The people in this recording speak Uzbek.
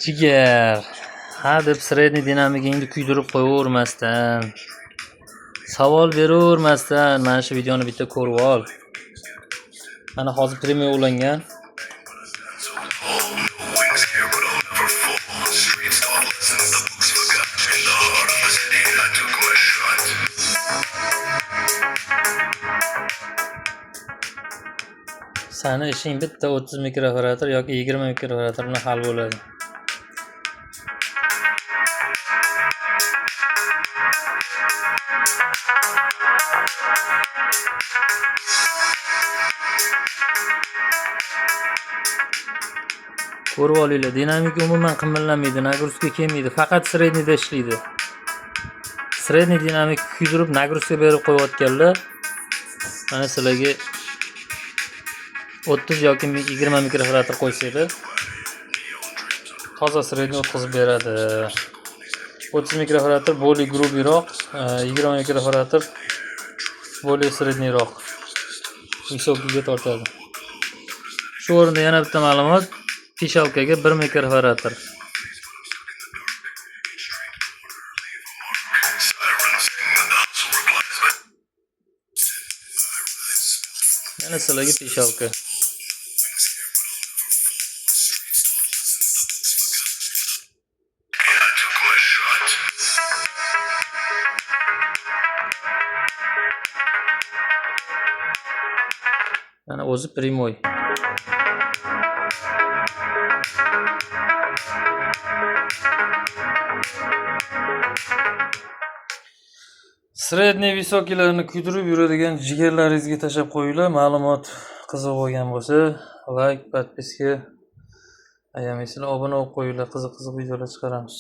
Jigar. Ha deb sredniy dinamikingni kuydirib qo'yavermasdan, savol beravermasdan mana shu videoni bitta ko'rib ol. Mana hozir premyer ulangan. Sani ishing bitta 30 mikrofarad yoki 20 mikrofarad bilan hal bo'ladi. Ko'rib olinglar, dinamik umuman qimillanmaydi, nagruzka kelmaydi, faqat sredniyda ishlaydi. Sredniy dinamik kuydirib nagruzka berib qo'yayotganlar mana sizlarga 30 yoki 20 mikrofarad qo'ysanglar toza sredniy o'tkazib beradi. 30 mikrofarad более грубыйroq, 20 mikrofarad более среднийroq, высокийga tortadi. Shu o'rinda yana bitta ma'lumot, pishalkaga 1 mikrofarad. Yana sizlarga pishalka. Mana o'zi primoy. Sredniy visokiylarni kuydirib yuradigan jigarlaringizga tashlab qo'yinglar. Ma'lumot qiziq bo'lgan bo'lsa, like, podpiska ayamaysizlar, obuna bo'lib qo'yinglar. Qiziq videolar chiqaramiz.